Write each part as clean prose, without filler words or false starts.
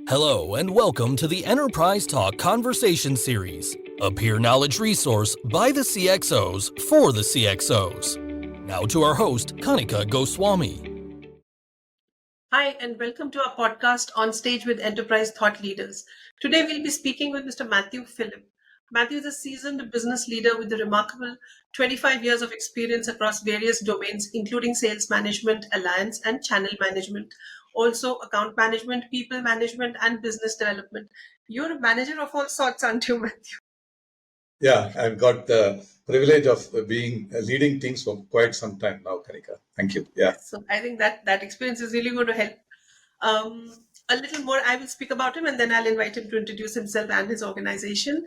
Hello and welcome to the Enterprise Talk Conversation Series, a peer knowledge resource by the CXOs for the CXOs. Now to our host, Kanika Goswami. Hi, and welcome to our podcast On Stage with Enterprise Thought Leaders. Today we'll be speaking with Mr. Mathew Philip. Mathew is a seasoned business leader with a remarkable 25 years of experience across various domains, including sales management, alliance, and channel management. Also, account management, people management, and business development. You're a manager of all sorts, aren't you, Matthew? Yeah, I've got the privilege of being leading teams for quite some time now, Kanika. Thank you. Yeah. So I think that experience is really going to help. A little more, I will speak about him and then I'll invite him to introduce himself and his organization.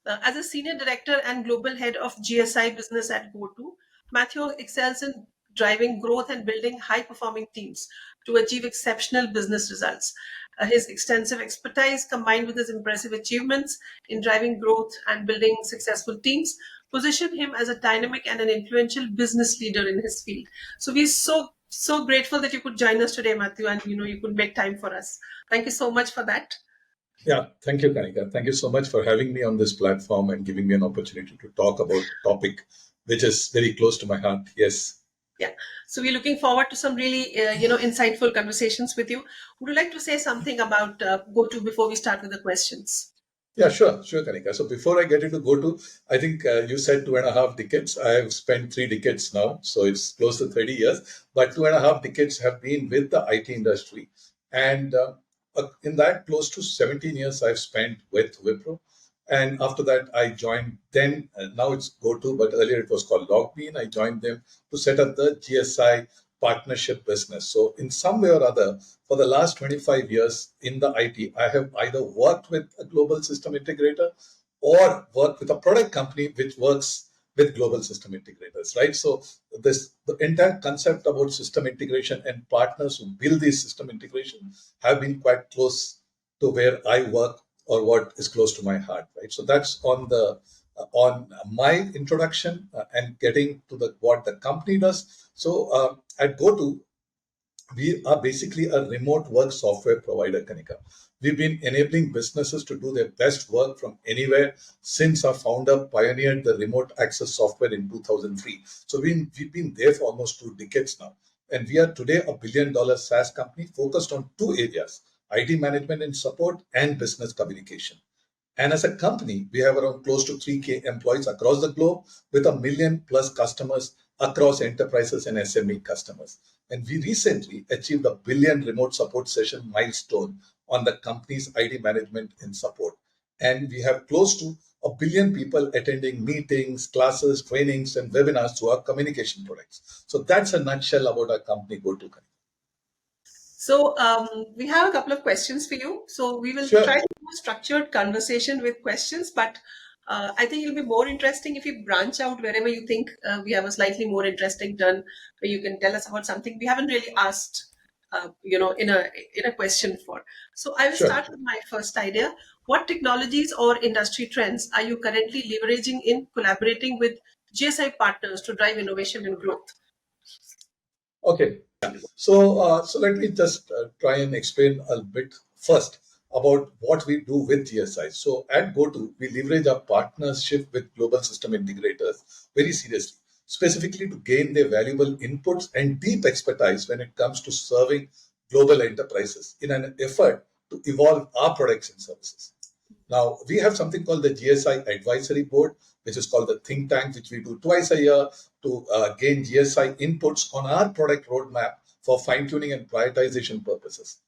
As a senior director and global head of GSI Business at GoTo, Mathew excels in driving growth and building high-performing teams to achieve exceptional business results. His extensive expertise, combined with his impressive achievements in driving growth and building successful teams, position him as a dynamic and an influential business leader in his field. So we're so grateful that you could join us today, Mathew, and you could make time for us. Thank you so much for that. Yeah, thank you, Kanika. Thank you so much for having me on this platform and giving me an opportunity to talk about a topic which is very close to my heart. Yes. Yeah. So we're looking forward to some really, insightful conversations with you. Would you like to say something about GoTo before we start with the questions? Yeah, sure, Kanika. So before I get into GoTo, I think you said 2.5 decades. I have spent 3 decades now, so it's close to 30 years. But 2.5 decades have been with the IT industry. And in that, close to 17 years I've spent with Wipro. And after that, I joined then, now it's GoTo, but earlier it was called Logbean. I joined them to set up the GSI partnership business. So in some way or other, for the last 25 years in the IT, I have either worked with a global system integrator or worked with a product company which works with global system integrators, right? So the entire concept about system integration and partners who build these system integration have been quite close to where I work or what is close to my heart, right? So that's on my introduction and getting to what the company does. So at GoTo, we are basically a remote work software provider, Kanika. We've been enabling businesses to do their best work from anywhere since our founder pioneered the remote access software in 2003. So we've been there for almost 2 decades now. And we are today a $1 billion SaaS company focused on 2 areas: IT management and support and business communication. And as a company, we have around close to 3K employees across the globe with 1 million plus customers across enterprises and SME customers. And we recently achieved a 1 billion remote support session milestone on the company's IT management and support. And we have close to 1 billion people attending meetings, classes, trainings, and webinars through our communication products. So that's a nutshell about our company, GoTo. So we have a couple of questions for you. So we will try to do a structured conversation with questions, but I think it'll be more interesting if you branch out wherever you think we have a slightly more interesting turn where you can tell us about something we haven't really asked, in a question for. So I will start with my first idea. What technologies or industry trends are you currently leveraging in collaborating with GSI partners to drive innovation and growth? Okay. So let me just try and explain a bit first about what we do with GSI. So at GoTo, we leverage our partnership with global system integrators very seriously, specifically to gain their valuable inputs and deep expertise when it comes to serving global enterprises in an effort to evolve our products and services. Now, we have something called the GSI Advisory Board, which is called the think tank, which we do twice a year to gain GSI inputs on our product roadmap for fine-tuning and prioritization purposes.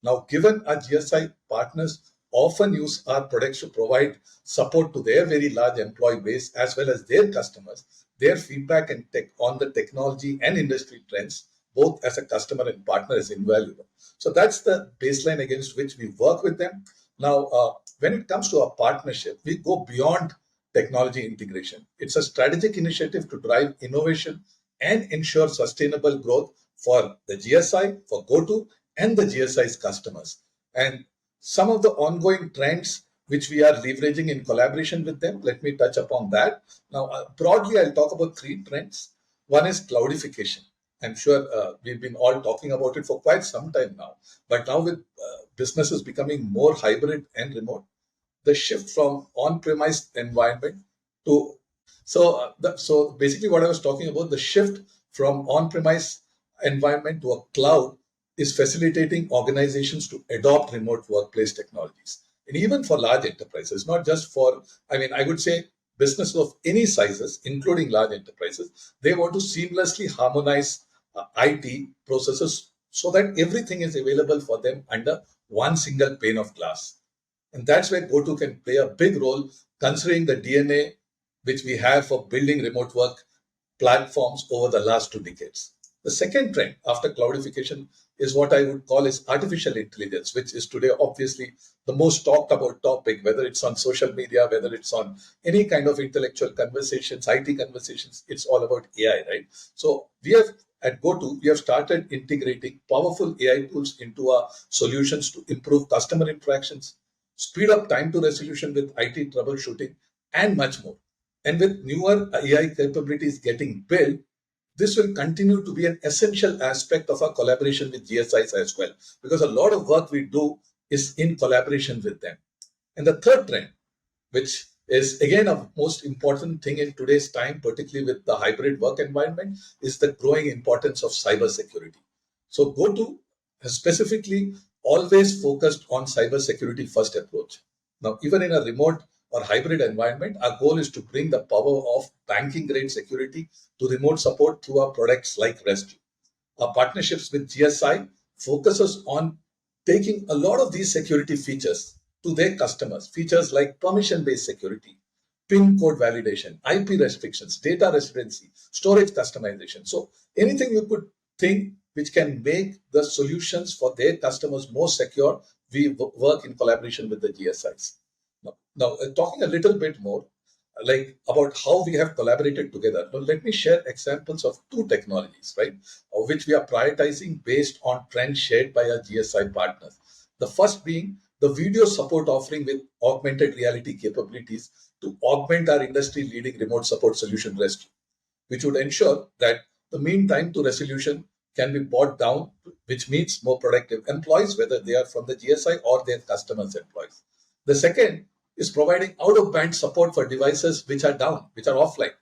Now, given our GSI partners often use our products to provide support to their very large employee base as well as their customers, their feedback and on the technology and industry trends, both as a customer and partner, is invaluable. So that's the baseline against which we work with them. Now, when it comes to our partnership, we go beyond technology integration. It's a strategic initiative to drive innovation and ensure sustainable growth for the GSI, for GoTo, and the GSI's customers. And some of the ongoing trends which we are leveraging in collaboration with them, let me touch upon that. Now, broadly, I'll talk about 3 trends. One is cloudification. I'm sure we've been all talking about it for quite some time now. But now with businesses becoming more hybrid and remote, the shift from on-premise environment to so basically what I was talking about, the shift from on-premise environment to a cloud is facilitating organizations to adopt remote workplace technologies. And even for large enterprises, not just for, I mean, I would say businesses of any sizes, including large enterprises, they want to seamlessly harmonize IT processes so that everything is available for them under one single pane of glass. And that's where GoTo can play a big role, considering the DNA which we have for building remote work platforms over the last 2 decades. The second trend after cloudification is what I would call is artificial intelligence, which is today obviously the most talked about topic, whether it's on social media, whether it's on any kind of intellectual conversations, IT conversations, it's all about AI, right? So we have at GoTo, we have started integrating powerful AI tools into our solutions to improve customer interactions, speed up time to resolution with IT troubleshooting, and much more. And with newer AI capabilities getting built, this will continue to be an essential aspect of our collaboration with GSIs as well, because a lot of work we do is in collaboration with them. And the third trend, which is again a most important thing in today's time, particularly with the hybrid work environment, is the growing importance of cybersecurity. So GoTo has specifically always focused on cybersecurity first approach. Now, even in a remote or hybrid environment, our goal is to bring the power of banking grade security to remote support through our products like Rescue. Our partnerships with GSI focuses on taking a lot of these security features to their customers. Features like permission-based security, PIN code validation, IP restrictions, data residency, storage customization. So anything you could think which can make the solutions for their customers more secure, we work in collaboration with the GSIs. Now, talking a little bit more like about how we have collaborated together. Now, let me share examples of two technologies, right, of which we are prioritizing based on trends shared by our GSI partners. The first being the video support offering with augmented reality capabilities to augment our industry-leading remote support solution Rescue, which would ensure that the mean time to resolution can be brought down, which means more productive employees, whether they are from the GSI or their customers' employees. The second is providing out-of-band support for devices which are down, which are offline,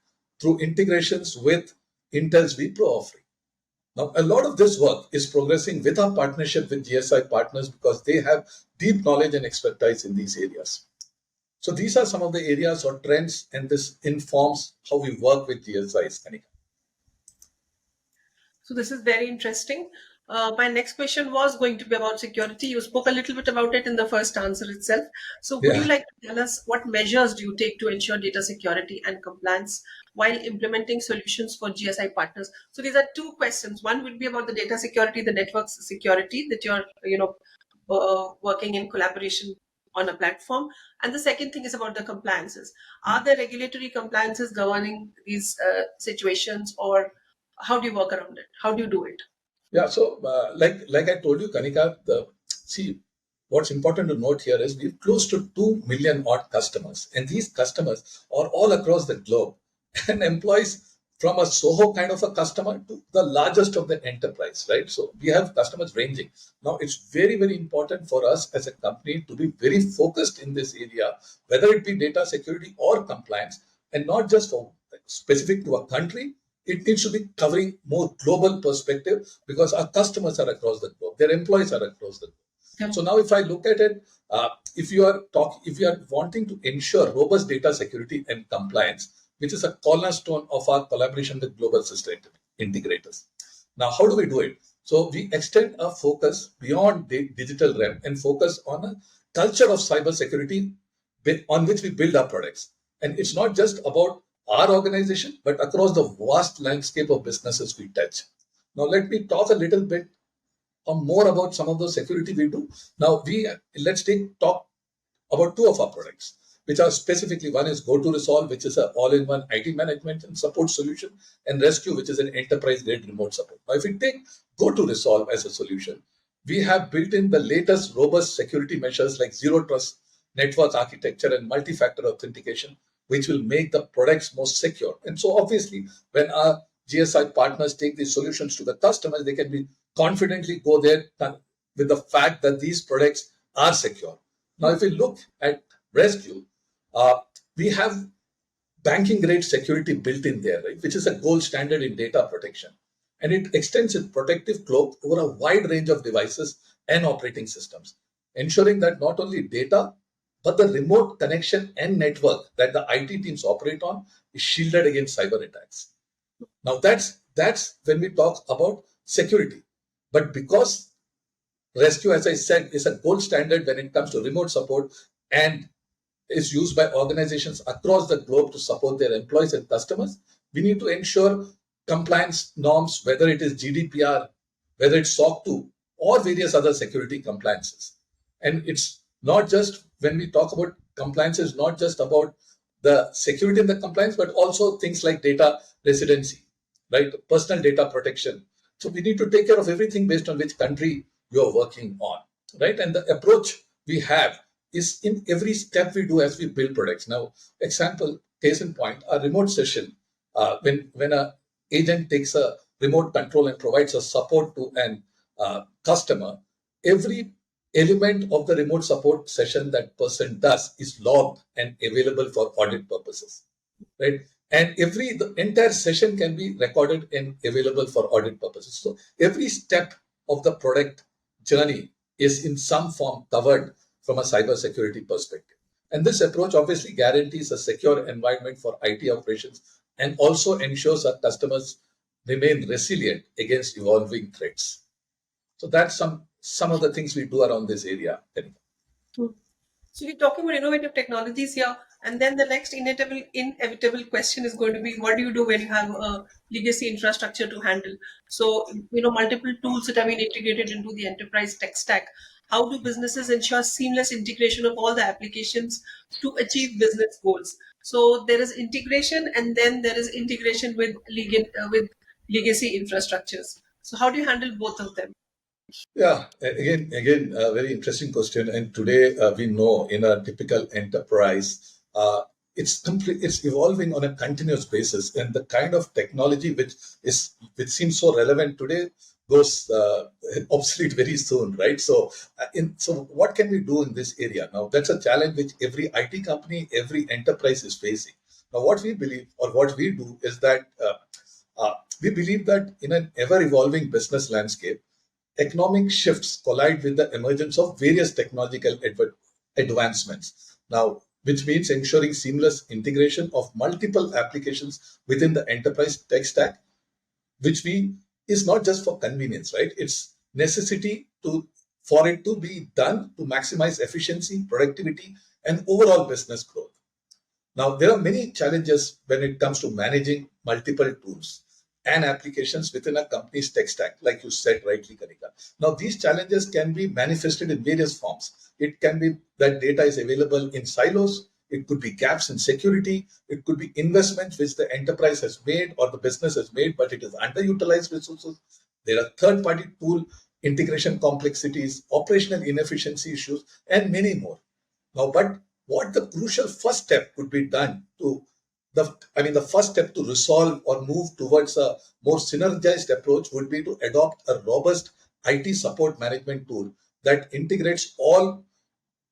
through integrations with Intel's vPro offering. Now, a lot of this work is progressing with our partnership with GSI partners because they have deep knowledge and expertise in these areas. So these are some of the areas or trends, and this informs how we work with GSIs, Kanika. So this is very interesting. My next question was going to be about security. You spoke a little bit about it in the first answer itself. So would you Yeah. like to tell us what measures do you take to ensure data security and compliance while implementing solutions for GSI partners? So these are two questions. One would be about the data security, the network security that you're, working in collaboration on a platform. And the second thing is about the compliances. Are there regulatory compliances governing these situations, or how do you work around it? How do you do it? Yeah, so like I told you, Kanika, see what's important to note here is we've close to 2 million odd customers, and these customers are all across the globe and employs from a Soho kind of a customer to the largest of the enterprise, right? So we have customers ranging. Now it's very, very important for us as a company to be very focused in this area, whether it be data security or compliance, and not just for specific to a country. It needs to be covering more global perspective because our customers are across the globe, their employees are across the globe. Yeah. So now, if I look at it, if you are wanting to ensure robust data security and compliance, which is a cornerstone of our collaboration with global system integrators. Now, how do we do it? So we extend our focus beyond the digital realm and focus on a culture of cybersecurity on which we build our products. And it's not just about our organization, but across the vast landscape of businesses we touch. Now, let me talk a little bit more about some of the security we do. Now, let's talk about two of our products, which are specifically, one is GoTo Resolve, which is an all-in-one IT management and support solution, and Rescue, which is an enterprise-grade remote support. Now, if we take GoTo Resolve as a solution, we have built in the latest robust security measures like zero trust network architecture and multi-factor authentication, which will make the products more secure. And so obviously, when our GSI partners take these solutions to the customers, they can be confidently go there with the fact that these products are secure. Now, if we look at Rescue, we have banking grade security built in there, right, which is a gold standard in data protection. And it extends its protective cloak over a wide range of devices and operating systems, ensuring that not only data, but the remote connection and network that the IT teams operate on is shielded against cyber attacks. Now, that's when we talk about security. But because Rescue, as I said, is a gold standard when it comes to remote support and is used by organizations across the globe to support their employees and customers, we need to ensure compliance norms, whether it is GDPR, whether it's SOC 2, or various other security compliances. And it's not just when we talk about compliance, it's not just about the security in the compliance, but also things like data residency, right? Personal data protection. So we need to take care of everything based on which country you're working on, right? And the approach we have is in every step we do as we build products. Now, example, case in point, a remote session, when a agent takes a remote control and provides a support to an customer, every element of the remote support session that person does is logged and available for audit purposes, right? And the entire session can be recorded and available for audit purposes. So every step of the product journey is in some form covered from a cybersecurity perspective. And this approach obviously guarantees a secure environment for IT operations and also ensures our customers remain resilient against evolving threats. So that's some of the things we do around this area. So we're talking about innovative technologies here, and then the next inevitable question is going to be, what do you do when you have a legacy infrastructure to handle? So, multiple tools that have been integrated into the enterprise tech stack. How do businesses ensure seamless integration of all the applications to achieve business goals? So there is integration, and then there is integration with legacy infrastructures. So how do you handle both of them? Yeah, again, a very interesting question. And today we know in a typical enterprise, it's evolving on a continuous basis, and the kind of technology which seems so relevant today goes obsolete very soon, right? So, so what can we do in this area? Now, that's a challenge which every IT company, every enterprise is facing. Now, what we believe or what we do is that we believe that in an ever-evolving business landscape, economic shifts collide with the emergence of various technological advancements. Now, which means ensuring seamless integration of multiple applications within the enterprise tech stack, which is not just for convenience, right? It's necessity for it to be done to maximize efficiency, productivity, and overall business growth. Now, there are many challenges when it comes to managing multiple tools and applications within a company's tech stack, like you said rightly, Kanika. Now, these challenges can be manifested in various forms. It can be that data is available in silos. It could be gaps in security. It could be investments which the enterprise has made or the business has made, but it is underutilized resources. There are third-party tool integration complexities, operational inefficiency issues, and many more. Now, but what the crucial first step could be done the first step to resolve or move towards a more synergized approach would be to adopt a robust IT support management tool that integrates all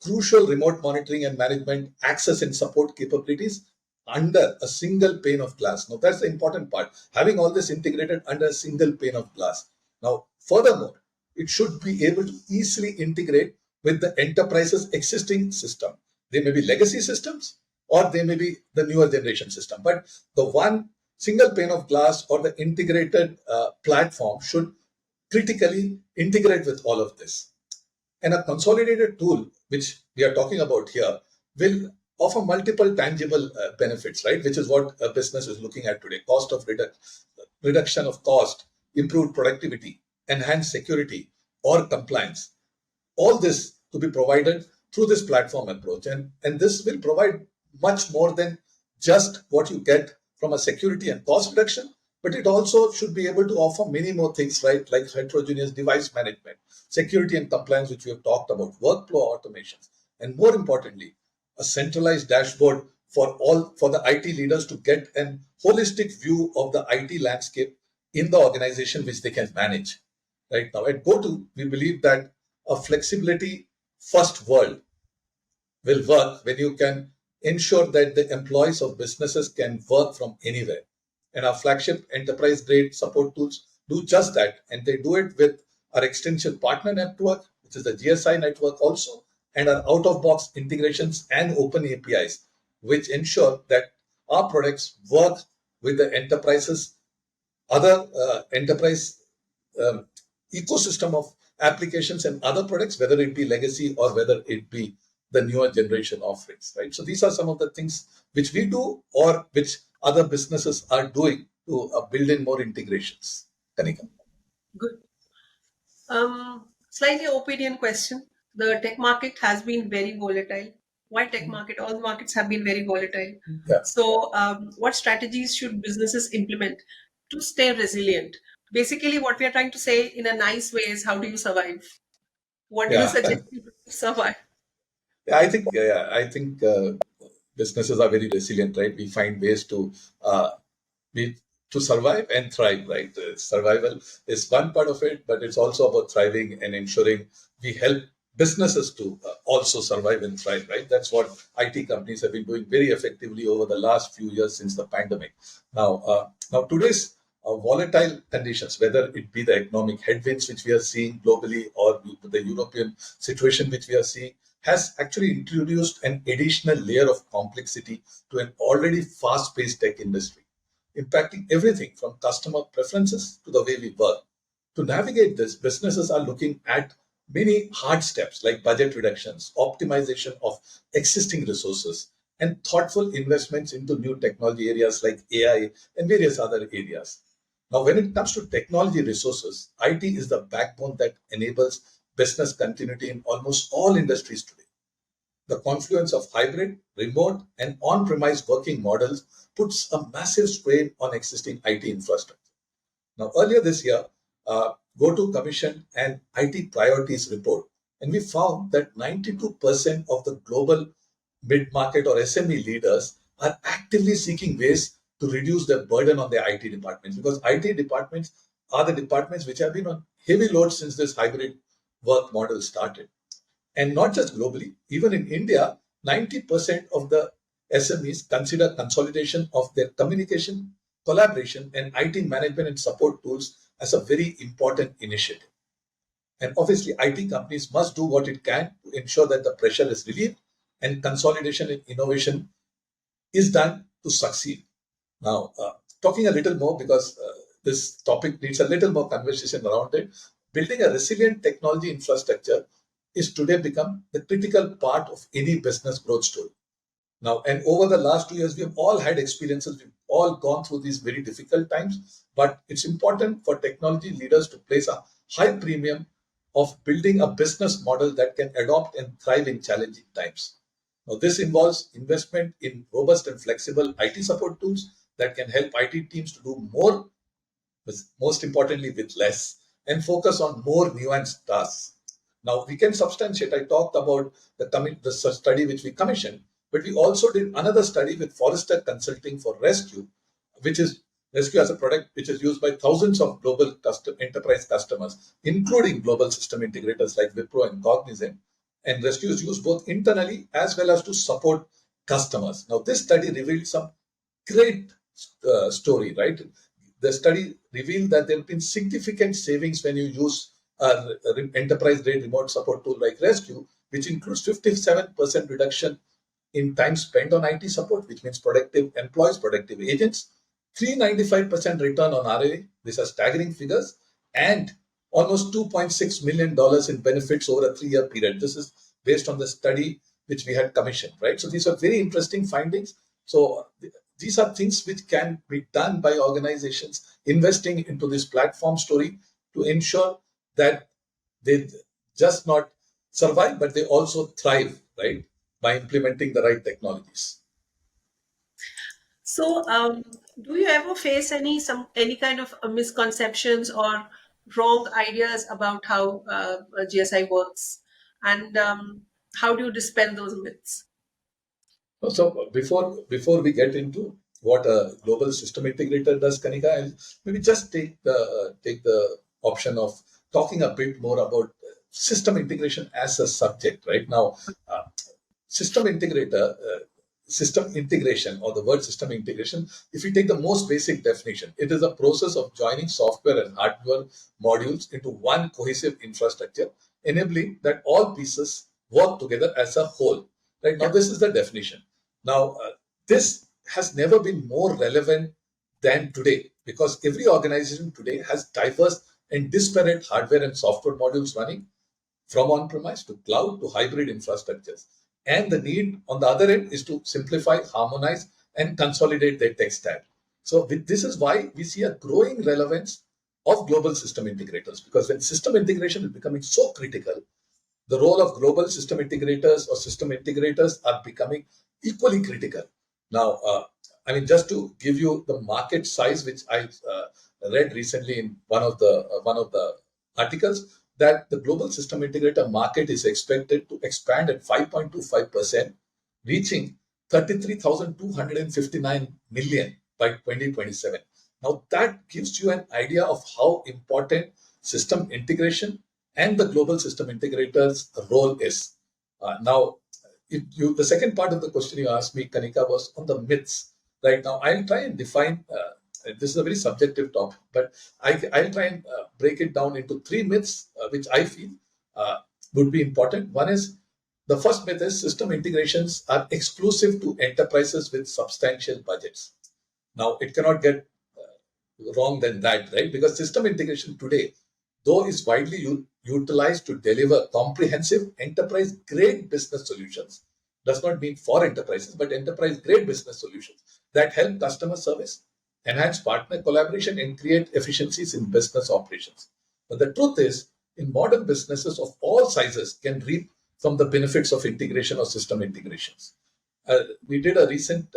crucial remote monitoring and management access and support capabilities under a single pane of glass. Now, that's the important part, having all this integrated under a single pane of glass. Now, furthermore, it should be able to easily integrate with the enterprise's existing system. They may be legacy systems or they may be the newer generation system. But the one single pane of glass or the integrated platform should critically integrate with all of this. And a consolidated tool, which we are talking about here, will offer multiple tangible benefits, right? Which is what a business is looking at today. Cost of reduction of cost, improved productivity, enhanced security or compliance. All this to be provided through this platform approach. And this will provide much more than just what you get from a security and cost reduction, but it also should be able to offer many more things, right? Like heterogeneous device management, security and compliance, which we have talked about, workflow automations, and more importantly, a centralized dashboard for the IT leaders to get an holistic view of the IT landscape in the organization which they can manage. Right now at GoTo, we believe that a flexibility first world will work when you can ensure that the employees of businesses can work from anywhere. And our flagship enterprise grade support tools do just that. And they do it with our extension partner network, which is the GSI network also, and our out of box integrations and open APIs, which ensure that our products work with the enterprises, other enterprise um, ecosystem of applications and other products, whether it be legacy or whether it be the newer generation offerings, right? So these are some of the things which we do or which other businesses are doing to build in more integrations. Kanika. Good. Slightly opinion question. The tech market has been very volatile. Why tech market? All markets have been very volatile. Yeah. So, what strategies should businesses implement to stay resilient? Basically, what we are trying to say in a nice way is, how do you survive? What do you Yeah. suggest people to survive? I think businesses are very resilient, right? We find ways to uh, be to survive and thrive, right? Survival is one part of it, but it's also about thriving and ensuring we help businesses to also survive and thrive, right? That's what IT companies have been doing very effectively over the last few years since the pandemic. Now today's volatile conditions, whether it be the economic headwinds which we are seeing globally or the European situation which we are seeing, has actually introduced an additional layer of complexity to an already fast-paced tech industry, impacting everything from customer preferences to the way we work. To navigate this, businesses are looking at many hard steps like budget reductions, optimization of existing resources, and thoughtful investments into new technology areas like AI and various other areas. Now, when it comes to technology resources, IT is the backbone that enables business continuity in almost all industries today. The confluence of hybrid, remote, and on premise working models puts a massive strain on existing IT infrastructure. Now, earlier this year, GoTo commissioned an IT priorities report, and we found that 92% of the global mid market or SME leaders are actively seeking ways to reduce their burden on their IT departments, because IT departments are the departments which have been on heavy load since this hybrid work model started. And not just globally, even in India, 90% of the SMEs consider consolidation of their communication, collaboration, and IT management and support tools as a very important initiative. And obviously, IT companies must do what it can to ensure that the pressure is relieved and consolidation and innovation is done to succeed. Now, talking a little more, because this topic needs a little more conversation around it, building a resilient technology infrastructure is today become the critical part of any business growth story. Now, and over the last 2 years, we have all had experiences. We've all gone through these very difficult times, but it's important for technology leaders to place a high premium of building a business model that can adopt and thrive in challenging times. Now, this involves investment in robust and flexible IT support tools that can help IT teams to do more, most importantly, with less, and focus on more nuanced tasks. Now, we can substantiate. I talked about the study which we commissioned, but we also did another study with Forrester Consulting for Rescue, which is Rescue as a product which is used by thousands of global enterprise customers, including global system integrators like Wipro and Cognizant. And Rescue is used both internally as well as to support customers. Now, this study revealed some great story, right? The study revealed that there have been significant savings when you use an enterprise grade remote support tool like Rescue, which includes 57% reduction in time spent on IT support, which means productive employees, productive agents, 395% return on ROI. These are staggering figures, and almost $2.6 million in benefits over a 3-year period. This is based on the study which we had commissioned, right? So these are very interesting findings. So these are things which can be done by organizations investing into this platform story to ensure that they just not survive, but they also thrive, right, by implementing the right technologies. So, do you ever face any kind of misconceptions or wrong ideas about how GSI works, and how do you dispel those myths? So before we get into what a global system integrator does, Kanika, I'll maybe just take the option of talking a bit more about system integration as a subject. Right now, uh, system integrator, system integration, or the word system integration, if you take the most basic definition, it is a process of joining software and hardware modules into one cohesive infrastructure, enabling that all pieces work together as a whole. Right now, Yeah. this is the definition. Now, this has never been more relevant than today because every organization today has diverse and disparate hardware and software modules running from on-premise to cloud to hybrid infrastructures. And the need on the other end is to simplify, harmonize, and consolidate their tech stack. So this is why we see a growing relevance of global system integrators, because when system integration is becoming so critical, the role of global system integrators or system integrators are becoming equally critical. Now, just to give you the market size, which I read recently in one of the articles, that the global system integrator market is expected to expand at 5.25%, reaching 33,259 million by 2027. Now, that gives you an idea of how important system integration and the global system integrator's role is. Now, the second part of the question you asked me, Kanika, was on the myths. Right now, I'll try and define. This is a very subjective topic, but I'll try and break it down into three myths, which I feel would be important. One is the first myth is system integrations are exclusive to enterprises with substantial budgets. Now, it cannot get wrong than that, right? Because system integration today, though is widely utilized to deliver comprehensive enterprise grade business solutions, does not mean for enterprises, but enterprise grade business solutions that help customer service, enhance partner collaboration, and create efficiencies in business operations. But the truth is, in modern businesses of all sizes can reap from the benefits of integration or system integrations. We did a recent,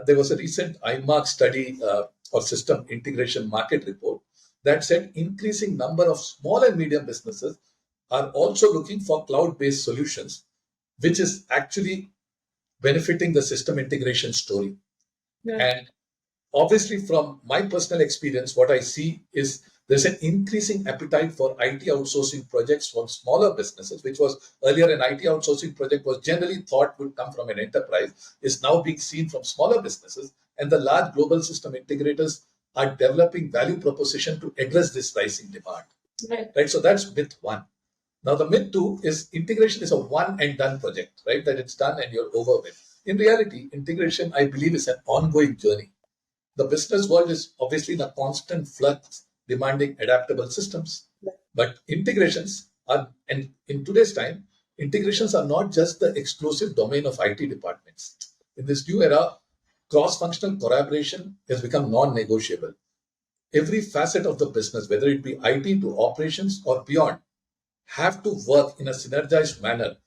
there was a recent IMARC study or system integration market report that said increasing number of small and medium businesses are also looking for cloud-based solutions, which is actually benefiting the system integration story. Yeah. And obviously, from my personal experience, what I see is there's an increasing appetite for IT outsourcing projects from smaller businesses, which was earlier an IT outsourcing project was generally thought would come from an enterprise, is now being seen from smaller businesses. And the large global system integrators are developing value proposition to address this rising demand. Right. Right. So that's myth one. Now, the myth two is integration is a one and done project, right? That it's done and you're over with. In reality, integration, I believe, is an ongoing journey. The business world is obviously in a constant flux, demanding adaptable systems. But integrations are, and in today's time, integrations are not just the exclusive domain of IT departments. In this new era, cross functional collaboration has become non negotiable. Every facet of the business, whether it be IT to operations or beyond, have to work in a synergized manner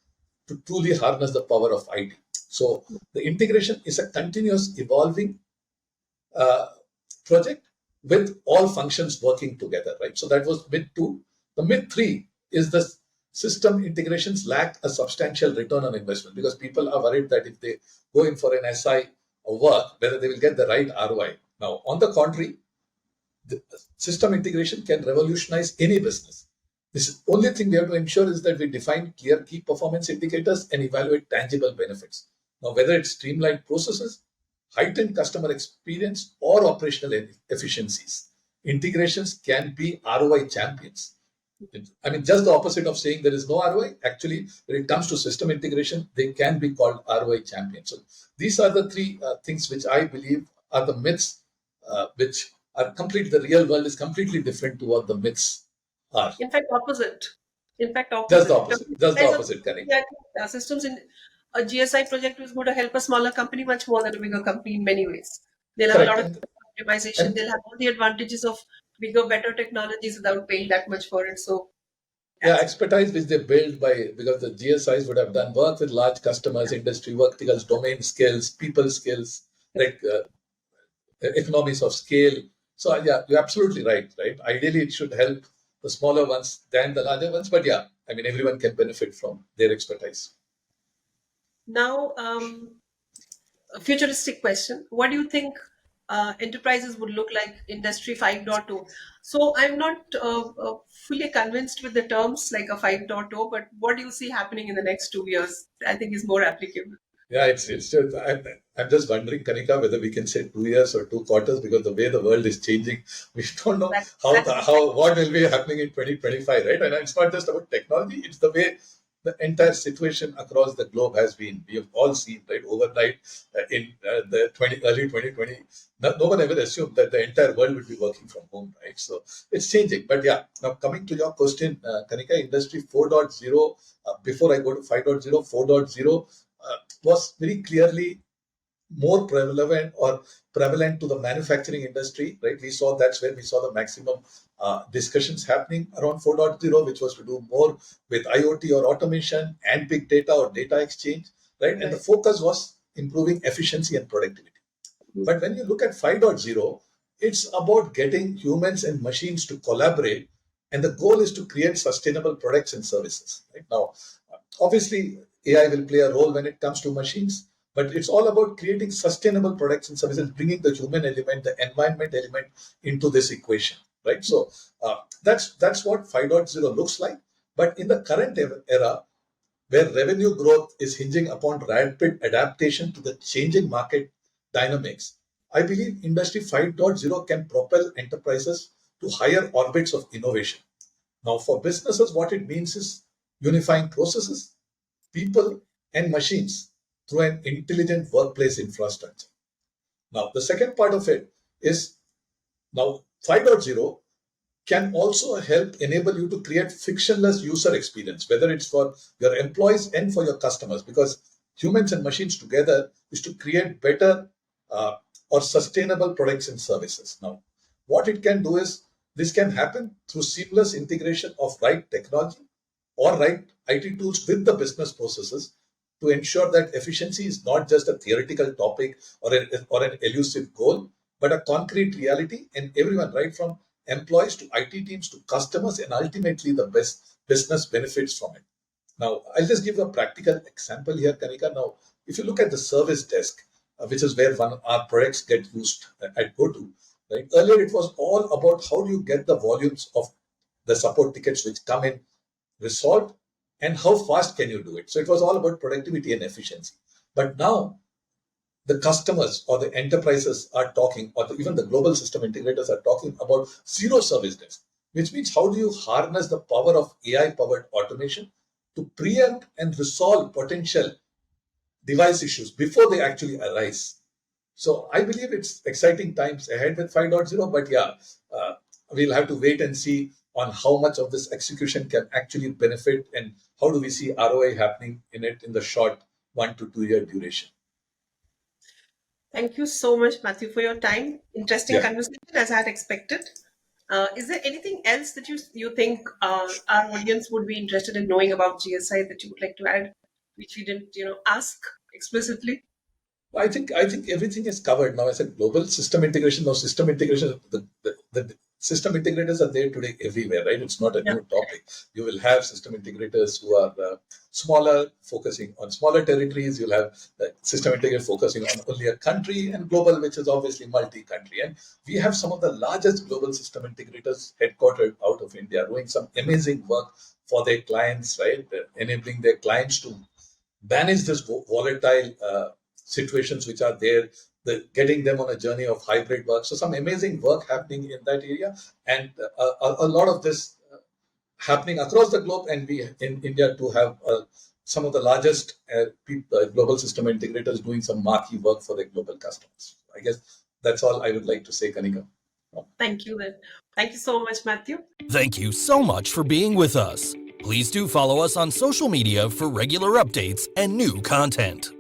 to truly harness the power of IT. So the integration is a continuous evolving uh, project with all functions working together, right? So that was myth two. The myth three is the system integrations lack a substantial return on investment because people are worried that if they go in for an SI work, whether they will get the right ROI. Now, on the contrary, the system integration can revolutionize any business. This only thing we have to ensure is that we define clear key performance indicators and evaluate tangible benefits. Now, whether it's streamlined processes, heightened customer experience, or operational efficiencies, integrations can be ROI champions. I mean, just the opposite of saying there is no ROI. Actually, when it comes to system integration, they can be called ROI champions. So these are the three things which I believe are the myths, which are completely, the real world is completely different to what the myths are. In fact, opposite. In fact, Just the opposite. Because opposite. Just the guys are opposite, thinking Kanika. that systems in a GSI project is going to help a smaller company much more than a bigger company in many ways. They'll have a Correct. lot of optimization. And They'll have all the advantages of bigger, better technologies without paying that much for it. So yeah, that's expertise which they build by, because the GSIs would have done work with large customers, industry verticals, domain skills, people skills, like economies of scale. So yeah, you're absolutely right. Right. Ideally, it should help the smaller ones than the larger ones. But yeah, I mean, everyone can benefit from their expertise. now a futuristic question. What do you think enterprises would look like Industry 5.0? So I'm not fully convinced with the terms like a 5.0, but what do you see happening in the next 2 years? I think is more applicable. Yeah, it's just I'm just wondering, Kanika, whether we can say 2 years or 2 quarters, because the way the world is changing, we don't know how what will be happening in 2025, right? And it's not just about technology; it's the way the entire situation across the globe has been. We have all seen, right, overnight in the early 2020. No one ever assumed that the entire world would be working from home, right? So it's changing. But yeah, now coming to your question, Kanika, Industry 4.0. Before I go to 5.0, 4.0 was very clearly more prevalent to the manufacturing industry, right? We saw that's where we saw the maximum discussions happening around 4.0, which was to do more with IoT or automation and big data or data exchange, right? And the focus was improving efficiency and productivity. But when you look at 5.0, it's about getting humans and machines to collaborate, and the goal is to create sustainable products and services. Right now, obviously, AI will play a role when it comes to machines, but it's all about creating sustainable products and services, bringing the human element, the environment element into this equation, right? So that's what 5.0 looks like. But in the current era, where revenue growth is hinging upon rapid adaptation to the changing market dynamics, I believe Industry 5.0 can propel enterprises to higher orbits of innovation. Now, for businesses, what it means is unifying processes, people, and machines through an intelligent workplace infrastructure. Now, the second part of it is now 5.0 can also help enable you to create frictionless user experience, whether it's for your employees and for your customers, because humans and machines together is to create better or sustainable products and services. Now, what it can do is this can happen through seamless integration of right technology or right IT tools with the business processes to ensure that efficiency is not just a theoretical topic or an elusive goal, but a concrete reality, and everyone, right from employees to IT teams to customers, and ultimately the best business benefits from it. Now, I'll just give a practical example here, Kanika. Now, if you look at the service desk, which is where our products get used at GoTo, right? Earlier, it was all about how do you get the volumes of the support tickets which come in resolved, and how fast can you do it. So it was all about productivity and efficiency. But now the customers or the enterprises are talking, or even the global system integrators are talking about zero service desk, which means how do you harness the power of AI powered automation to preempt and resolve potential device issues before they actually arise. So I believe it's exciting times ahead with 5.0, but yeah, we'll have to wait and see on how much of this execution can actually benefit, and how do we see ROI happening in it in the short 1 to 2 year duration. Thank you so much, Matthew, for your time. Interesting Yeah. conversation, as I had expected. Is there anything else that you think our audience would be interested in knowing about GSI that you would like to add, which we didn't, ask explicitly? I think everything is covered now. As a global system integration, now system integration, the system integrators are there today everywhere, right? It's not a new topic. You will have system integrators who are smaller, focusing on smaller territories. You'll have the system integrator focusing on only a country, and global, which is obviously multi-country. And we have some of the largest global system integrators headquartered out of India, doing some amazing work for their clients, right? Enabling their clients to manage this volatile situations which are there, getting them on a journey of hybrid work. So some amazing work happening in that area, and a lot of this happening across the globe. And we in India to have some of the largest global system integrators doing some marquee work for their global customers. I guess that's all I would like to say, Kanika. Thank you then. Thank you so much, Matthew. Thank you so much for being with us. Please do follow us on social media for regular updates and new content.